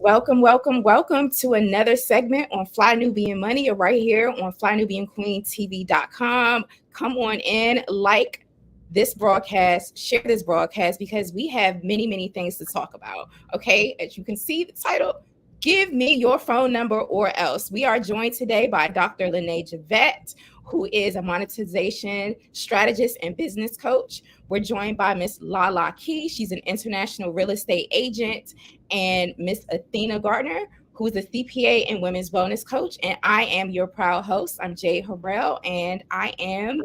Welcome to another segment on Fly Nubian Money. You're right here on FlyNubianQueenTV.com. Come on in, like this broadcast, share this broadcast because we have many things to talk about. Okay, as you can see the title, give me your phone number or else. We are joined today by Dr. Lene Javette, who is a monetization strategist and business coach. We're joined by Miss Lala Key. She's an international real estate agent, and Miss Athena Gardner, who is a CPA and women's wellness coach. And I am your proud host. I'm Jay Harrell, and I am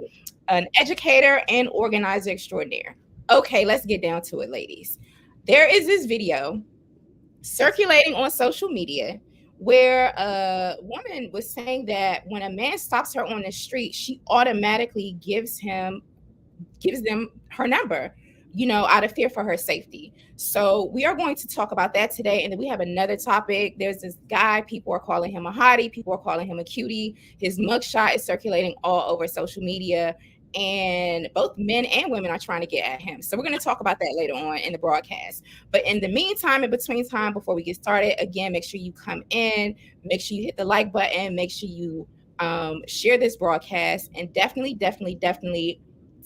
an educator and organizer extraordinaire. Okay, let's get down to it, ladies. There is this video circulating on social media where a woman was saying that when a man stops her on the street, she automatically gives them her number, out of fear for her safety. So we are going to talk about that today. And then we have another topic. There's this guy, people are calling him a hottie, people are calling him a cutie. His mugshot is circulating all over social media, and both men and women are trying to get at him. So we're going to talk about that later on in the broadcast. But in the meantime, in between time, before we get started, again, make sure you come in, make sure you hit the like button, make sure you share this broadcast, and definitely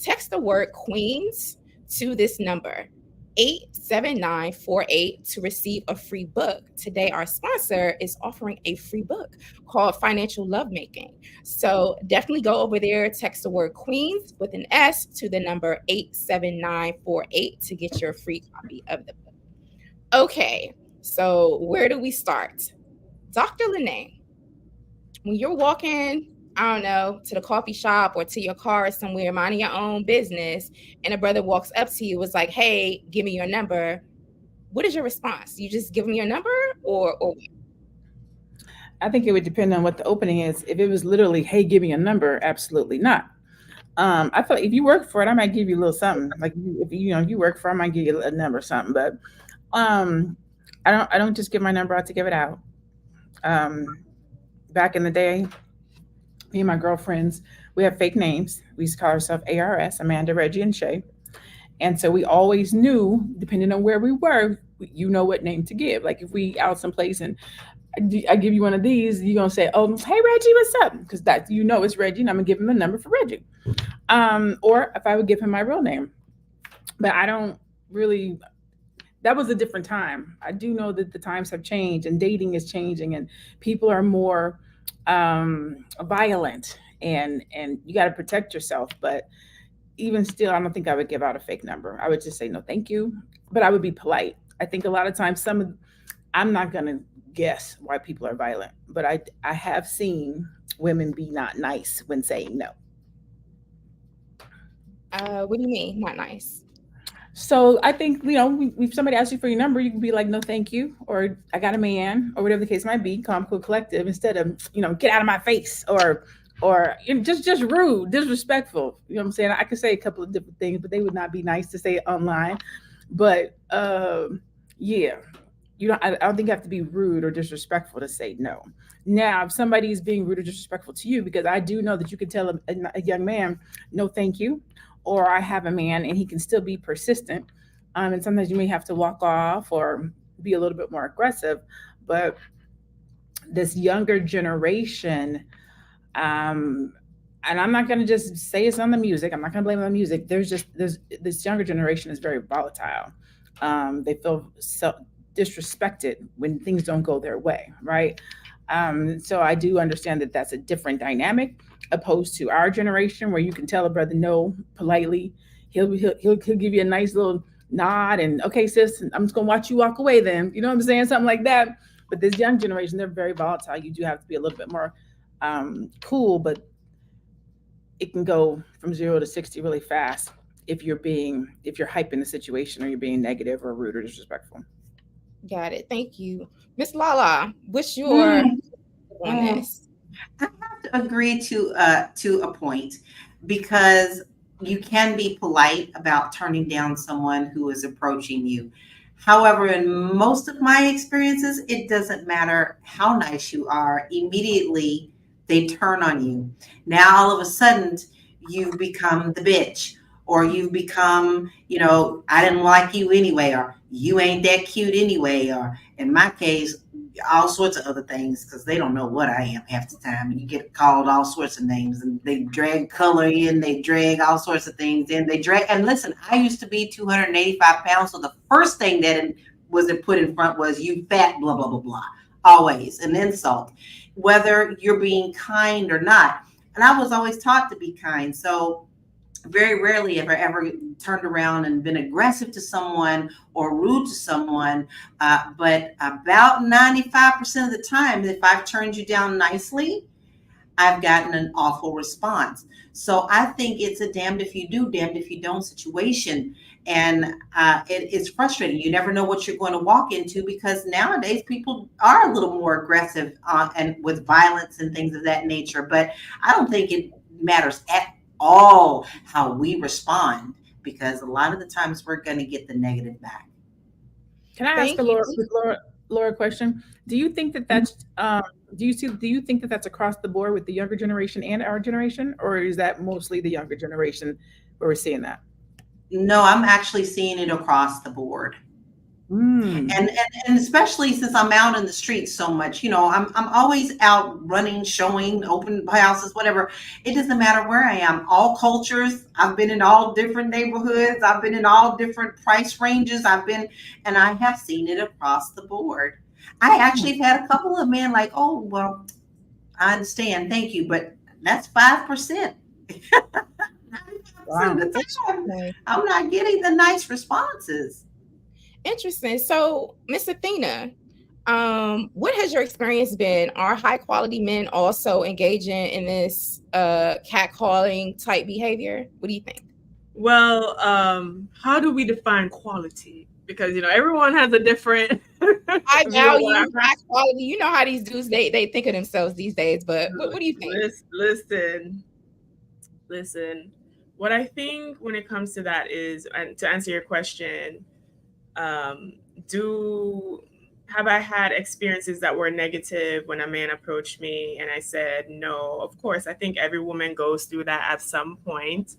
text the word Queens to this number, 87948, to receive a free book. Today, our sponsor is offering a free book called Financial Lovemaking. So definitely go over there, text the word Queens with an S to the number 87948 to get your free copy of the book. Okay, so where do we start? Dr. Lene, when you're walking, I don't know, to the coffee shop or to your car or somewhere, minding your own business, and a brother walks up to you, was like, hey, give me your number. What is your response? You just give him your number or I think it would depend on what the opening is. If it was literally, hey, give me a number, absolutely not. I feel like if you work for it, I might give you a little something. Like if you work for it, I might give you a number or something. But I don't just give my number out to give it out. Back in the day, me and my girlfriends, we have fake names. We used to call ourselves ARS, Amanda, Reggie, and Shay. And so we always knew, depending on where we were, what name to give. Like if we out someplace and I give you one of these, you're going to say, oh, hey, Reggie, what's up? Because it's Reggie, and I'm going to give him a number for Reggie. Or if I would give him my real name. But I don't really, that was a different time. I do know that the times have changed and dating is changing and people are more violent and you got to protect yourself. But even still, I don't think I would give out a fake number. I would just say no thank you, but I would be polite. I think a lot of times I'm not going to guess why people are violent, but I have seen women be not nice when saying no. What do you mean not nice? So I think, if somebody asks you for your number, you can be like, no, thank you. Or I got a man, or whatever the case might be, calm, cool, collective, instead of, get out of my face or just rude, disrespectful. You know what I'm saying? I could say a couple of different things, but they would not be nice to say it online. But yeah, I don't think you have to be rude or disrespectful to say no. Now, if somebody is being rude or disrespectful to you, because I do know that you can tell a young man, no, thank you. Or I have a man and he can still be persistent. And sometimes you may have to walk off or be a little bit more aggressive. But this younger generation, and I'm not going to just say it's on the music. I'm not going to blame it on the music. There's this younger generation is very volatile. They feel so disrespected when things don't go their way, right? So I do understand that that's a different dynamic opposed to our generation where you can tell a brother no politely. He'll give you a nice little nod and okay, sis, I'm just gonna watch you walk away then. You know what I'm saying? Something like that. But this young generation, they're very volatile. You do have to be a little bit more cool, but it can go from 0 to 60 really fast if you're hyping the situation or you're being negative or rude or disrespectful. Got it. Thank you. Miss Lala, what's your on this? I have to agree to a point because you can be polite about turning down someone who is approaching you. However, in most of my experiences, it doesn't matter how nice you are. Immediately, they turn on you. Now, all of a sudden, you've become the bitch, or you've become, I didn't like you anyway, or you ain't that cute anyway, or in my case, all sorts of other things, because they don't know what I am half the time. And you get called all sorts of names, and they drag color in, they drag all sorts of things in. They drag, and listen, I used to be 285 pounds, so the first thing that was put in front was you fat, blah, blah, blah, blah. Always an insult, whether you're being kind or not. And I was always taught to be kind. So very rarely have I ever turned around and been aggressive to someone or rude to someone. But about 95% of the time, if I've turned you down nicely, I've gotten an awful response. So I think it's a damned if you do, damned if you don't situation. And it's frustrating. You never know what you're going to walk into, because nowadays people are a little more aggressive and with violence and things of that nature. But I don't think it matters at all how we respond, because a lot of the times we're going to get the negative back. Can I ask Laura a question? Do you think that that's do you think that that's across the board with the younger generation and our generation, or is that mostly the younger generation where we're seeing that? No, I'm actually seeing it across the board. And especially since I'm out in the streets so much, I'm always out running, showing, open houses, whatever. It doesn't matter where I am. All cultures. I've been in all different neighborhoods. I've been in all different price ranges. And I have seen it across the board. I actually have had a couple of men like, oh, well, I understand. Thank you. But that's 5%. Wow. Of the time, I'm not getting the nice responses. Interesting. So, Miss Athena, what has your experience been? Are high quality men also engaging in this catcalling type behavior? What do you think? Well, how do we define quality? Because everyone has a different. I value high quality. You know how these dudes they think of themselves these days. But what do you think? Listen. What I think when it comes to that is, and to answer your question, have I had experiences that were negative when a man approached me and I said no? Of course, I think every woman goes through that at some point.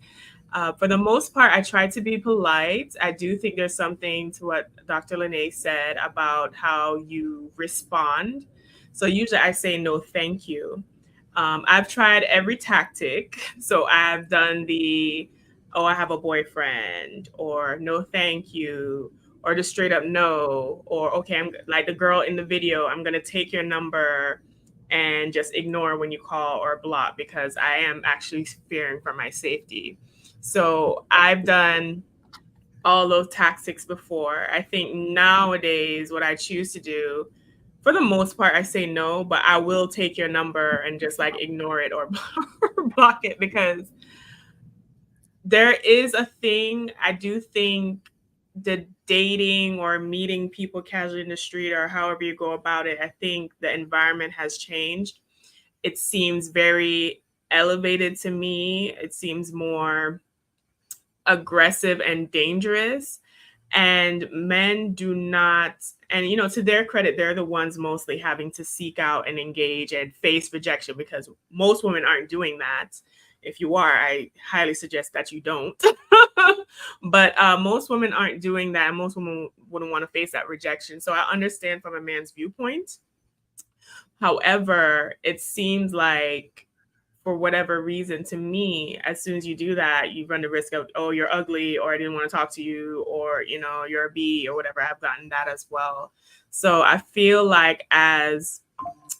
For the most part, I try to be polite. I do think there's something to what Dr. Lene said about how you respond. So usually I say no, thank you. I've tried every tactic. So I've done I have a boyfriend, or no, thank you, or just straight up no, or okay, I'm like the girl in the video, I'm going to take your number and just ignore when you call or block, because I am actually fearing for my safety. So I've done all those tactics before. I think nowadays what I choose to do, for the most part, I say no, but I will take your number and just like ignore it or block it, because there is a thing. I do think the dating or meeting people casually in the street, or however you go about it, I think the environment has changed. It seems very elevated to me. It seems more aggressive and dangerous. And men do not, and to their credit, they're the ones mostly having to seek out and engage and face rejection, because most women aren't doing that. If you are, I highly suggest that you don't. But most women aren't doing that. Most women wouldn't want to face that rejection. So I understand from a man's viewpoint. However, it seems like, for whatever reason, to me, as soon as you do that, you run the risk of, oh, you're ugly, or I didn't want to talk to you, or, you're a B, or whatever. I've gotten that as well. So I feel like I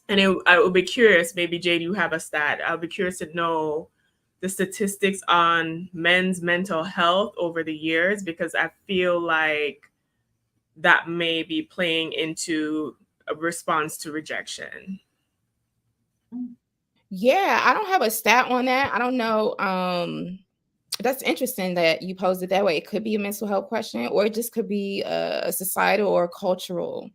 would be curious, maybe Jade, you have a stat. I'll be curious to know the statistics on men's mental health over the years, because I feel like that may be playing into a response to rejection. Yeah, I don't have a stat on that. I don't know. That's interesting that you posed it that way. It could be a mental health question, or it just could be a societal or cultural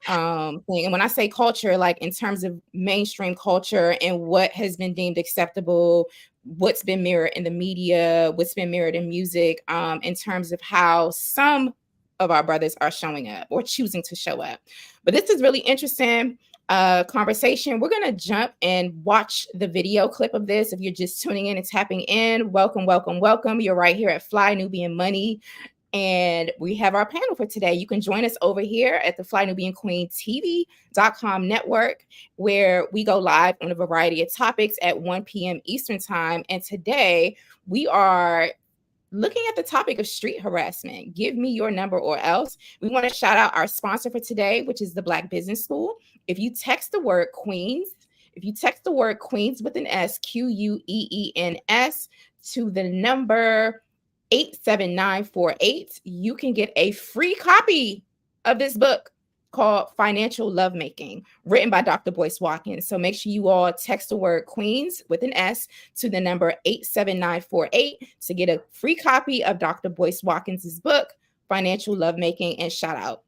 thing. And when I say culture, like in terms of mainstream culture and what has been deemed acceptable, what's been mirrored in the media, what's been mirrored in music, in terms of how some of our brothers are showing up or choosing to show up. But this is really interesting conversation. We're going to jump and watch the video clip of this. If you're just tuning in and tapping in, welcome. You're right here at Fly Nubian Money. And we have our panel for today. You can join us over here at the Fly Nubian Queen TV.com network, where we go live on a variety of topics at 1 p.m. Eastern time. And today we are looking at the topic of street harassment. Give me your number or else. We want to shout out our sponsor for today, which is the Black Business School. If you text the word Queens with an S, QUEENS, to the number 87948, you can get a free copy of this book called Financial Lovemaking, written by Dr. Boyce Watkins. So make sure you all text the word Queens with an S to the number 87948 to get a free copy of Dr. Boyce Watkins' book, Financial Lovemaking, and shout out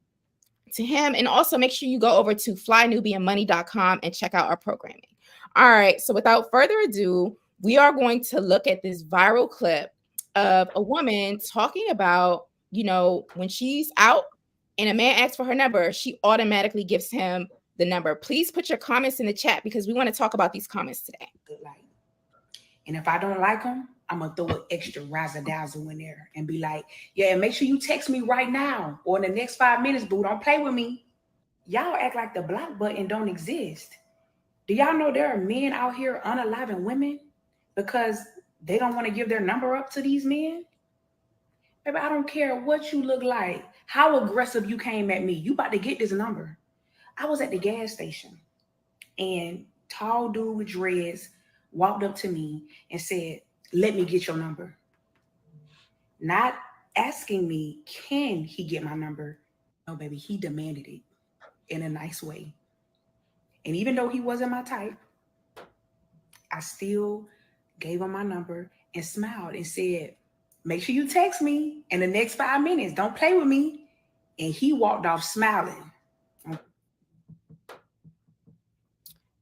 to him. And also make sure you go over to flynubianmoney.com and check out our programming. All right, so without further ado, we are going to look at this viral clip of a woman talking about, when she's out and a man asks for her number, she automatically gives him the number. Please put your comments in the chat because we want to talk about these comments today. Good light. And if I don't like them, I'm going to throw an extra razzle dazzle in there and be like, yeah, make sure you text me right now or in the next 5 minutes, boo. Don't play with me. Y'all act like the block button don't exist. Do y'all know there are men out here unaliving women because they don't want to give their number up to these men? Baby, I don't care what you look like, how aggressive you came at me. You about to get this number. I was at the gas station and tall dude with dreads walked up to me and said, let me get your number. Not asking me, can he get my number? No, baby, he demanded it in a nice way. And even though he wasn't my type, I still gave him my number and smiled and said, make sure you text me in the next 5 minutes. Don't play with me. And he walked off smiling.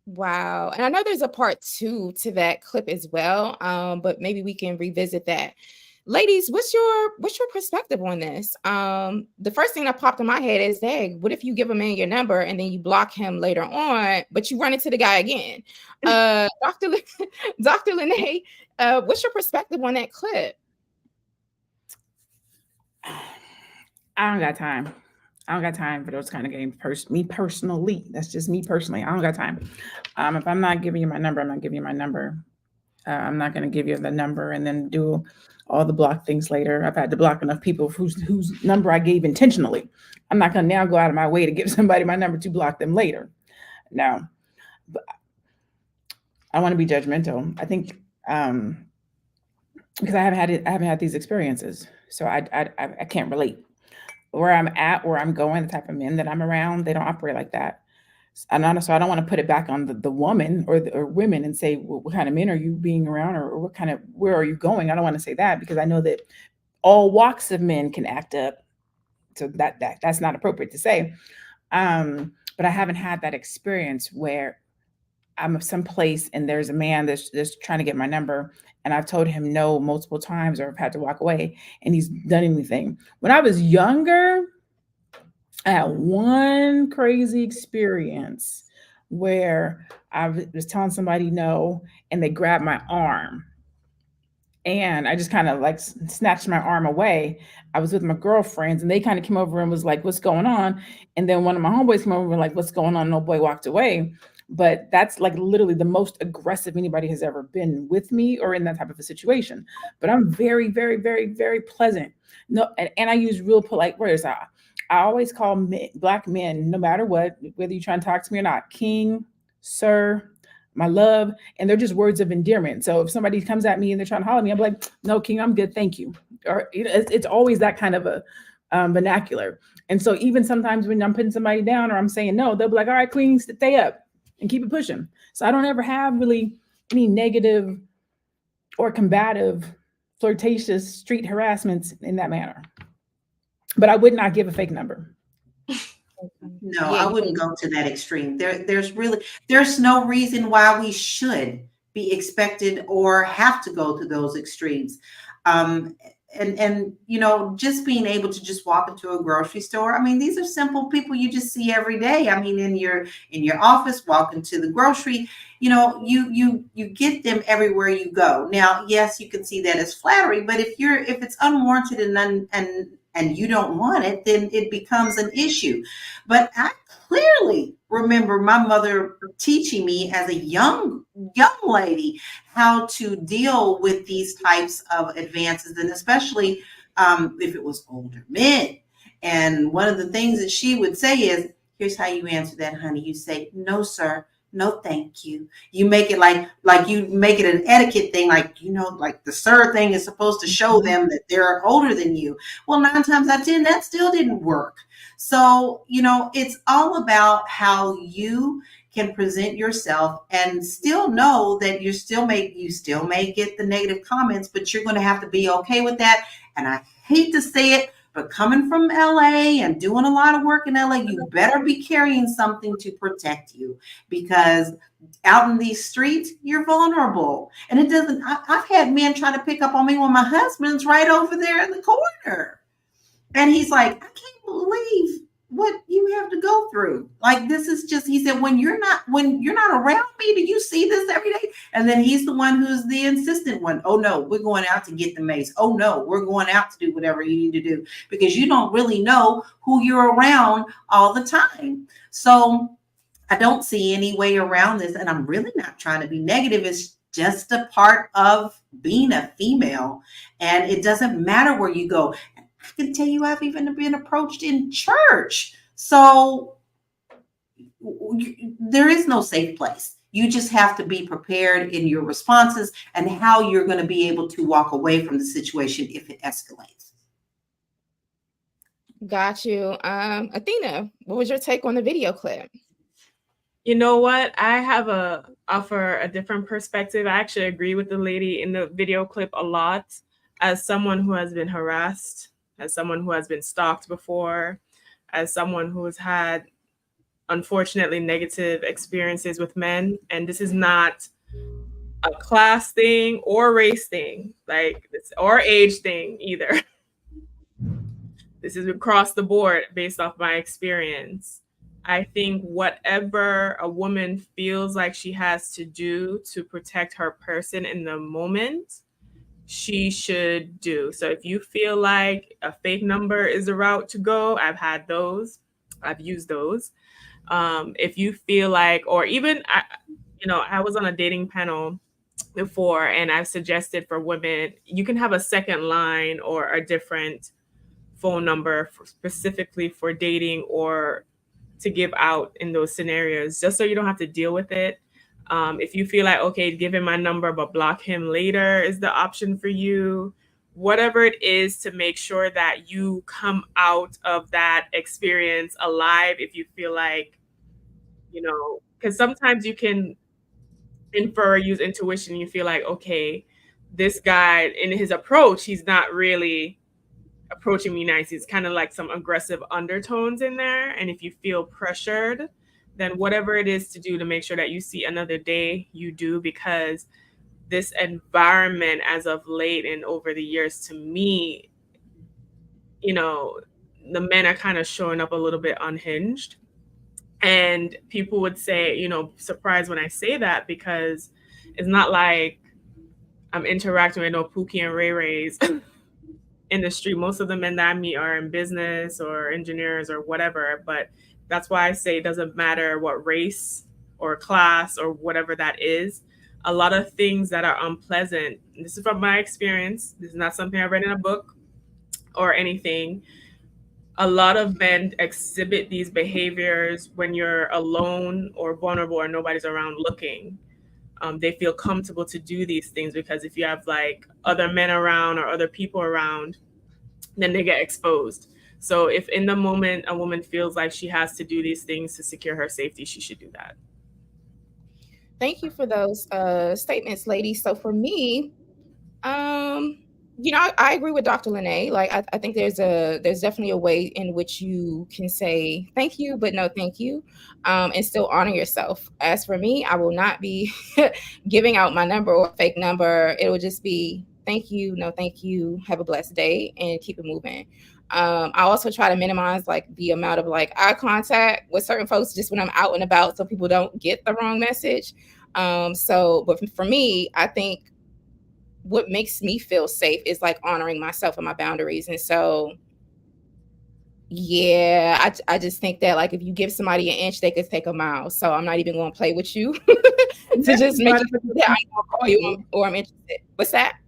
Wow. And I know there's a part 2 to that clip as well, but maybe we can revisit that. Ladies, what's your perspective on this? The first thing that popped in my head is, hey, what if you give a man your number and then you block him later on, but you run into the guy again? Dr. Lene, what's your perspective on that clip? I don't got time. I don't got time for those kind of games. Me personally, that's just me personally. I don't got time. If I'm not giving you my number, I'm not giving you my number. I'm not going to give you the number and then do all the block things later. I've had to block enough people whose number I gave intentionally. I'm not going to now go out of my way to give somebody my number to block them later. Now, I want to be judgmental. I think because I haven't had these experiences, so I can't relate. Where I'm at, where I'm going, the type of men that I'm around, they don't operate like that. And honestly, I don't want to put it back on the woman or women and say, well, what kind of men are you being around, or where are you going? I don't want to say that because I know that all walks of men can act up. So that's not appropriate to say. But I haven't had that experience where I'm someplace and there's a man that's trying to get my number and I've told him no multiple times or I've had to walk away and he's done anything. When I was younger, I had one crazy experience where I was telling somebody no and they grabbed my arm. And I just kind of like snatched my arm away. I was with my girlfriends and they kind of came over and was like, what's going on? And then one of my homeboys came over and like, what's going on? No boy walked away. But that's like literally the most aggressive anybody has ever been with me or in that type of a situation. But I'm very, very, very, very pleasant. No, and I use real polite words. I always call Black men, no matter what, whether you're trying to talk to me or not, king, sir, my love, and they're just words of endearment. So if somebody comes at me and they're trying to holler at me, I'm like, no, king, I'm good, thank you. Or it's always that kind of a vernacular. And so even sometimes when I'm putting somebody down or I'm saying no, they'll be like, all right, queen, stay up and keep it pushing. So I don't ever have really any negative or combative, flirtatious street harassments in that manner. But I would not give a fake number. No, I wouldn't go to that extreme. There's no reason why we should be expected or have to go to those extremes. And you know, just being able to just walk into a grocery store. I mean, these are simple people you just see every day. I mean, in your office, walk into the grocery, you know, you get them everywhere you go. Now, yes, you can see that as flattery, but if it's unwarranted and and you don't want it, then it becomes an issue. But I clearly remember my mother teaching me as a young lady how to deal with these types of advances, and especially if it was older men. And one of the things that she would say is, here's how you answer that, honey. You say, no, sir. No, thank you. You make it like you make it an etiquette thing, like, like the sir thing is supposed to show them that they're older than you. Well, 9 times out of 10, that still didn't work. So, it's all about how you can present yourself and still know that you still may get the negative comments, but you're going to have to be okay with that. And I hate to say it, but coming from LA and doing a lot of work in LA, you better be carrying something to protect you, because out in these streets, you're vulnerable. And it doesn't, I've had men try to pick up on me when my husband's right over there in the corner. And he's like, I can't believe what you have to go through. Like, this is just, he said, when you're not around me, do you see this every day? And then he's the one who's the insistent one. Oh no, we're going out to get the mace. Oh no, we're going out to do whatever you need to do, because you don't really know who you're around all the time. So I don't see any way around this. And I'm really not trying to be negative. It's just a part of being a female. And it doesn't matter where you go. I can tell you I've even been approached in church. So there is no safe place. You just have to be prepared in your responses and how you're going to be able to walk away from the situation if it escalates. Got you. Athena, what was your take on the video clip? You know what? I have offer a different perspective. I actually agree with the lady in the video clip a lot. As someone who has been harassed, as someone who has been stalked before, as someone who has had, unfortunately, negative experiences with men. And this is not a class thing or race thing, or age thing either. This is across the board based off my experience. I think whatever a woman feels like she has to do to protect her person in the moment, she should do. So if you feel like a fake number is the route to go, I've had those, I've used those. If you feel like, or even, I was on a dating panel before, and I've suggested for women, you can have a second line or a different phone number specifically for dating or to give out in those scenarios, just so you don't have to deal with it. If you feel like, okay, give him my number, but block him later is the option for you. Whatever it is to make sure that you come out of that experience alive. If you feel like, because sometimes you can infer, use intuition. You feel like, okay, this guy in his approach, he's not really approaching me nice. He's kind of like some aggressive undertones in there. And if you feel pressured, then whatever it is to do to make sure that you see another day, you do, because this environment as of late and over the years, to me, the men are kind of showing up a little bit unhinged. And people would say, surprised when I say that, because it's not like I'm interacting with no Pookie and Ray Rays in the street. Most of the men that I meet are in business or engineers or whatever. But that's why I say it doesn't matter what race or class or whatever that is. A lot of things that are unpleasant, this is from my experience, this is not something I read in a book or anything. A lot of men exhibit these behaviors when you're alone or vulnerable or nobody's around looking. They feel comfortable to do these things because if you have like other men around or other people around, then they get exposed. So if in the moment a woman feels like she has to do these things to secure her safety, she should do that. Thank you for those statements, ladies. So for me, I agree with Dr. Lene. Like, I think there's definitely a way in which you can say thank you, but no thank you, and still honor yourself. As for me, I will not be giving out my number or fake number. It will just be thank you, no thank you, have a blessed day, and keep it moving. I also try to minimize like the amount of like eye contact with certain folks just when I'm out and about, so people don't get the wrong message. But for me, I think what makes me feel safe is like honoring myself and my boundaries. And so Yeah, I just think that like if you give somebody an inch, they could take a mile. So I'm not even going to play with you to just make you that I'm going to call you or I'm interested. What's that?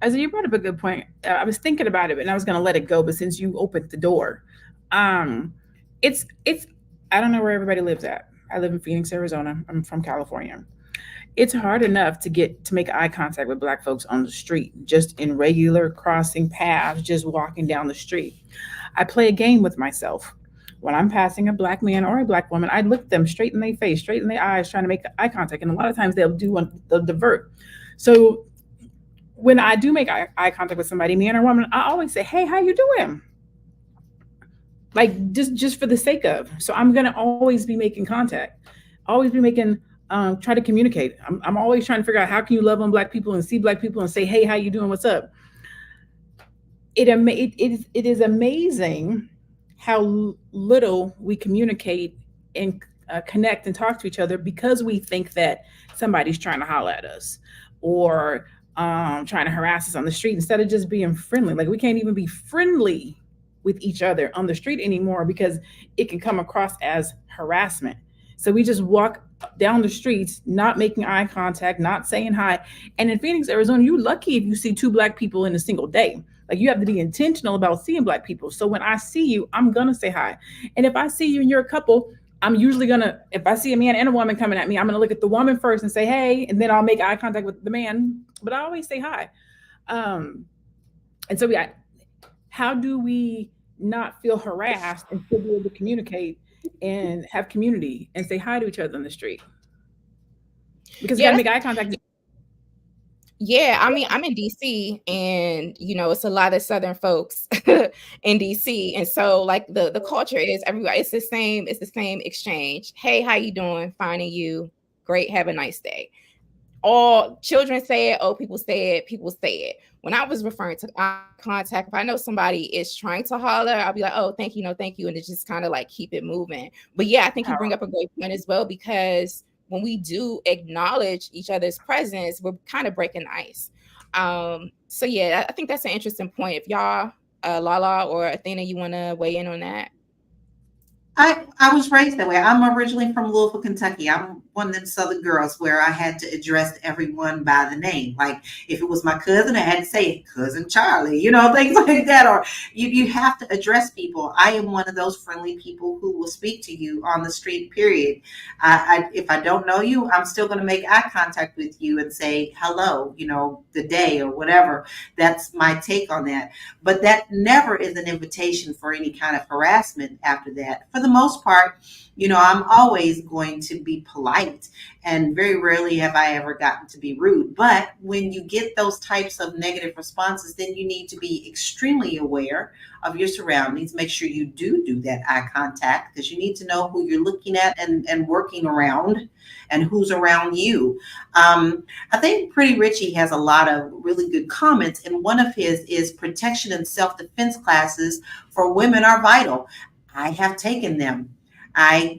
As you brought up a good point. I was thinking about it, and I was going to let it go, but since you opened the door, it's. I don't know where everybody lives at. I live in Phoenix, Arizona. I'm from California. It's hard enough to make eye contact with Black folks on the street, just in regular crossing paths, just walking down the street. I play a game with myself. When I'm passing a Black man or a Black woman, I look them straight in their face, straight in their eyes, trying to make eye contact. And a lot of times they'll divert. So when I do make eye contact with somebody, man or woman, I always say, "Hey, how you doing?" Like just for the sake of. So I'm gonna always be making contact, always be making try to communicate. I'm always trying to figure out how can you love on Black people and see Black people and say, "Hey, how you doing? What's up?" It is amazing how little we communicate and connect and talk to each other because we think that somebody's trying to holler at us or trying to harass us on the street instead of just being friendly. Like we can't even be friendly with each other on the street anymore because it can come across as harassment. So we just walk down the streets, not making eye contact, not saying hi. And in Phoenix, Arizona, you're lucky if you see two Black people in a single day. Like you have to be intentional about seeing Black people. So when I see you, I'm gonna say hi. And if I see you and you're a couple, I'm usually gonna, if I see a man and a woman coming at me, I'm gonna look at the woman first and say, "Hey," and then I'll make eye contact with the man, but I always say hi. And so how do we not feel harassed and still be able to communicate and have community and say hi to each other on the street? Because you gotta make eye contact. Yeah, I mean, I'm in DC and it's a lot of Southern folks in DC. And so like the culture is everywhere. It's the same exchange. "Hey, how you doing? Fine, and you? Great, have a nice day." All children say it, old people say it, people say it. When I was referring to eye contact, if I know somebody is trying to holler, I'll be like, "Oh, thank you, no, thank you," and it's just kind of like keep it moving. But yeah, I think you bring up a great point as well, because when we do acknowledge each other's presence, we're kind of breaking the ice. So yeah, I think that's an interesting point. If y'all, Lala or Athena, you want to weigh in on that? I was raised that way. I'm originally from Louisville, Kentucky. I'm one of them Southern girls where I had to address everyone by the name. Like if it was my cousin, I had to say Cousin Charlie, things like that. Or you have to address people. I am one of those friendly people who will speak to you on the street, period. If I don't know you, I'm still going to make eye contact with you and say hello, the day or whatever. That's my take on that. But that never is an invitation for any kind of harassment after that. For the most part, I'm always going to be polite, and very rarely have I ever gotten to be rude. But when you get those types of negative responses, then you need to be extremely aware of your surroundings. Make sure you do that eye contact, because you need to know who you're looking at and working around and who's around you. I think Pretty Richie has a lot of really good comments, and one of his is protection and self-defense classes for women are vital. I have taken them. I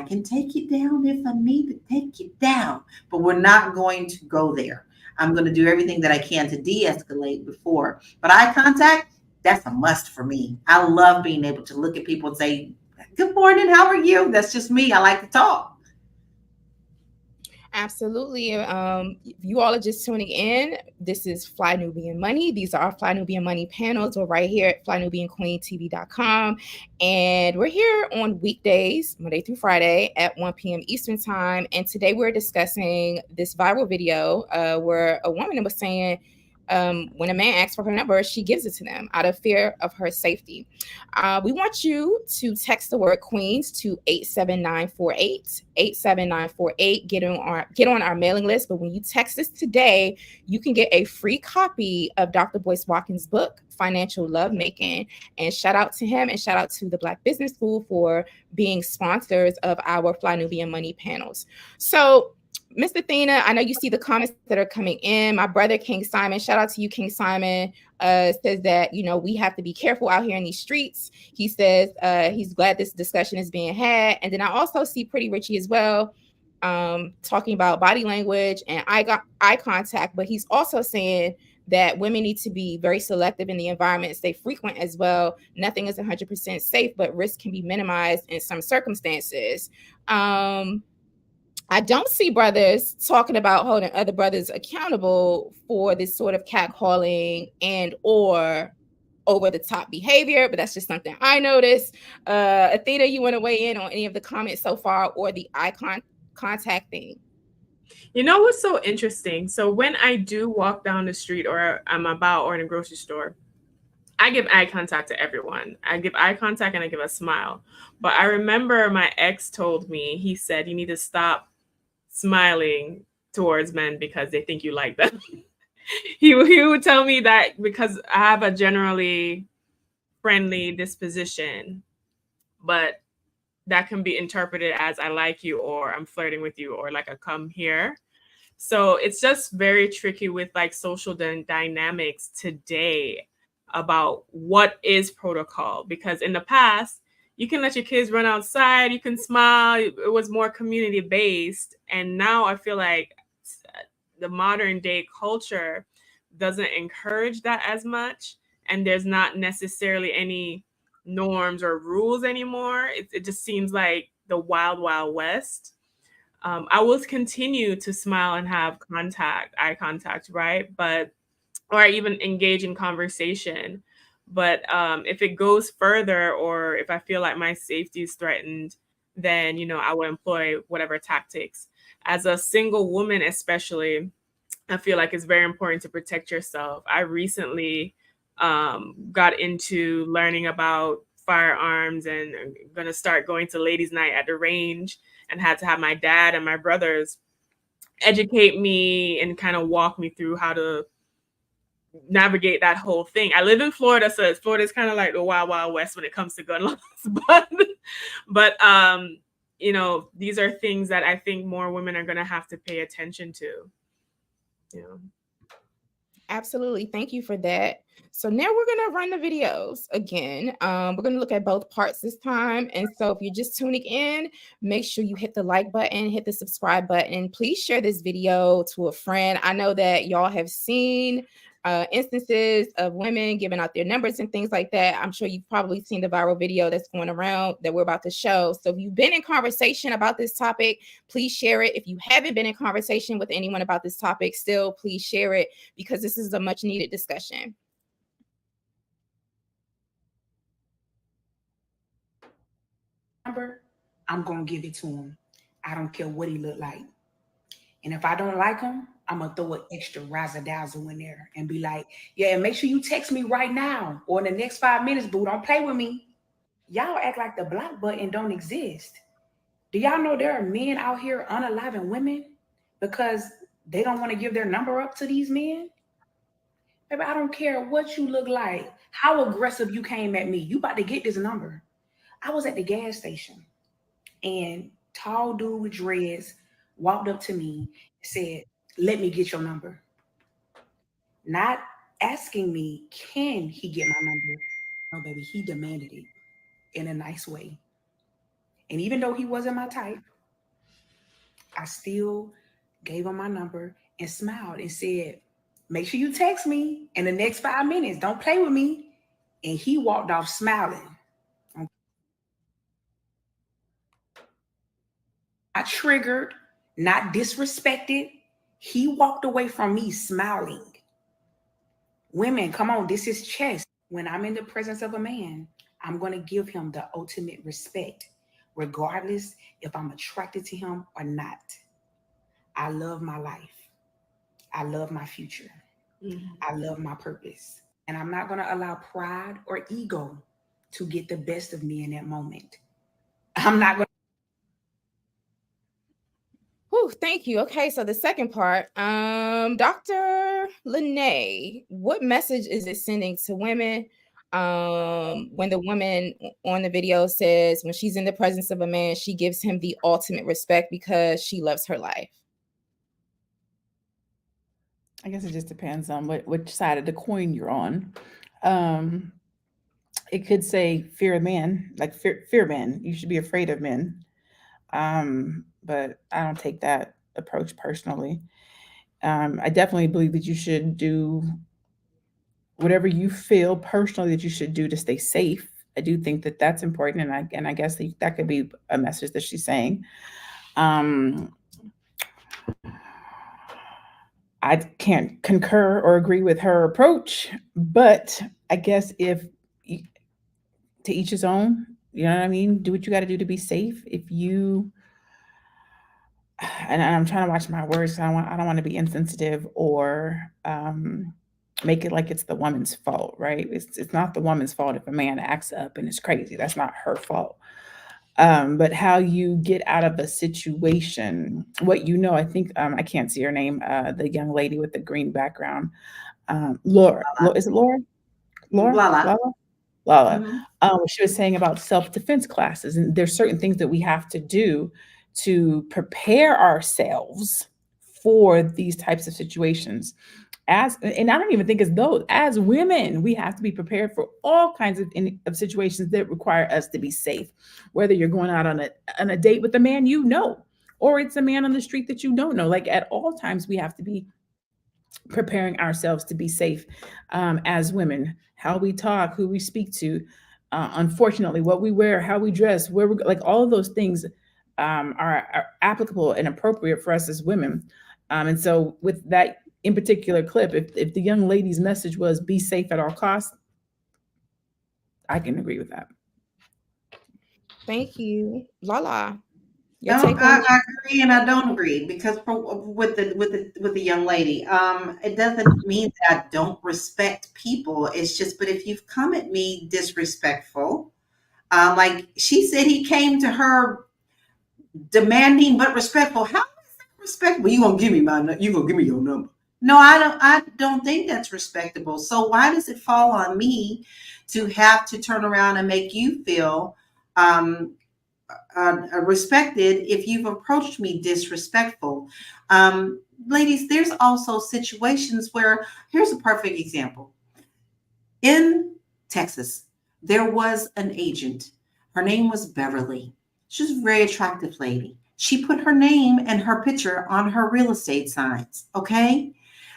can take you down if I need to take you down, but we're not going to go there. I'm going to do everything that I can to de-escalate before. But eye contact, that's a must for me. I love being able to look at people and say, "Good morning, how are you?" That's just me. I like to talk. Absolutely. If you all are just tuning in, this is Fly Nubian Money. These are our Fly Nubian Money panels. We're right here at flynubianqueentv.com. And we're here on weekdays, Monday through Friday at 1 p.m. Eastern time. And today we're discussing this viral video where a woman was saying, when a man asks for her number, she gives it to them out of fear of her safety. We want you to text the word Queens to 87948. 87948. Get on our mailing list. But when you text us today, you can get a free copy of Dr. Boyce Watkins' book, Financial Lovemaking. And shout out to him and shout out to the Black Business School for being sponsors of our Fly Nubian Money panels. So, Miss Athena, I know you see the comments that are coming in. My brother, King Simon, shout out to you, King Simon, says that, we have to be careful out here in these streets. He says he's glad this discussion is being had. And then I also see Pretty Richie as well, talking about body language and eye contact. But he's also saying that women need to be very selective in the environments they frequent as well. Nothing is 100% safe, but risk can be minimized in some circumstances. I don't see brothers talking about holding other brothers accountable for this sort of catcalling and or over the top behavior, but that's just something I noticed. Athena, you want to weigh in on any of the comments so far or the eye contact thing? You know what's so interesting? So when I do walk down the street or I'm about or in a grocery store, I give eye contact to everyone. I give eye contact and I give a smile. But I remember my ex told me, he said, you need to stop smiling towards men because they think you like them. he would tell me that because I have a generally friendly disposition, but that can be interpreted as I like you or I'm flirting with you or like a come here. So it's just very tricky with like social dynamics today about what is protocol, because in the past you can let your kids run outside, you can smile, it was more community based, and now I feel like the modern day culture doesn't encourage that as much, and there's not necessarily any norms or rules anymore. It just seems like the wild west. I will continue to smile and have eye contact, right? But, or even engage in conversation. But if it goes further, or if I feel like my safety is threatened, then, I will employ whatever tactics. As a single woman, especially, I feel like it's very important to protect yourself. I recently got into learning about firearms and I'm going to start going to ladies' night at the range, and had to have my dad and my brothers educate me and kind of walk me through how to navigate that whole thing. I live in Florida, so Florida is kind of like the wild west when it comes to gun laws. but these are things that I think more women are going to have to pay attention to. Absolutely. Thank you for that. So now we're going to run the videos again. We're going to look at both parts this time. And so if you're just tuning in, make sure you hit the like button, hit the subscribe button. Please share this video to a friend. I know that y'all have seen instances of women giving out their numbers and things like that. I'm sure you've probably seen the viral video that's going around that we're about to show. So if you've been in conversation about this topic, please share it. If you haven't been in conversation with anyone about this topic, still please share it, because this is a much needed discussion. I'm gonna give it to him. I don't care what he look like. And if I don't like him, I'm gonna throw an extra razzle dazzle in there and be like, yeah, make sure you text me right now or in the next 5 minutes, boo. Don't play with me. Y'all act like the block button don't exist. Do y'all know there are men out here unaliving women because they don't want to give their number up to these men? Baby, I don't care what you look like, how aggressive you came at me. You about to get this number. I was at the gas station and tall dude with dreads walked up to me and said, let me get your number. Not asking me, can he get my number? No, baby, he demanded it in a nice way. And even though he wasn't my type, I still gave him my number and smiled and said, make sure you text me in the next 5 minutes. Don't play with me. And he walked off smiling. Not triggered, not disrespected. He walked away from me smiling. Women, come on, this is chess. When I'm in the presence of a man, I'm going to give him the ultimate respect, regardless if I'm attracted to him or not. I love my life. I love my future. I love my purpose. And I'm not going to allow pride or ego to get the best of me in that moment. I'm not going to. Thank you. Okay, so the second part, Dr. Lene, what message is it sending to women when the woman on the video says when she's in the presence of a man, she gives him the ultimate respect because she loves her life? I guess it just depends on which side of the coin you're on. It could say fear of men, like fear men. You should be afraid of men. But I don't take that approach personally. I definitely believe that you should do whatever you feel personally that you should do to stay safe. I do think that that's important, and I guess that could be a message that she's saying. I can't concur or agree with her approach, but I guess if to each his own, you know what I mean? Do what you got to do to be safe. If you, and I'm trying to watch my words. I don't want to be insensitive or make it like it's the woman's fault, right? It's not the woman's fault if a man acts up and is crazy. That's not her fault. But how you get out of a situation, what you know, I think I can't see her name, the young lady with the green background. Laura. Is it Laura? Lala. What she was saying about self-defense classes, and there's certain things that we have to do to prepare ourselves for these types of situations. And I don't even think as though as women we have to be prepared for all kinds of situations that require us to be safe, whether you're going out on a date with a man you know, or it's a man on the street that you don't know. Like at all times we have to be preparing ourselves to be safe as women, how we talk, who we speak to, unfortunately, what we wear, how we dress, where we're like, all of those things are applicable and appropriate for us as women. And so with that in particular clip, if the young lady's message was be safe at all costs, I can agree with that. Thank you. Lala. No, I agree and I don't agree, because with the young lady, it doesn't mean that I don't respect people. It's just, but if you've come at me disrespectful, like she said, he came to her demanding but respectful. How is that respectful? You gonna give me your number? No, I don't think that's respectable. So why does it fall on me to have to turn around and make you feel respected if you've approached me disrespectful? Ladies, there's also situations where, here's a perfect example. In Texas, there was an agent. Her name was Beverly. She was a very attractive lady. She put her name and her picture on her real estate signs, okay?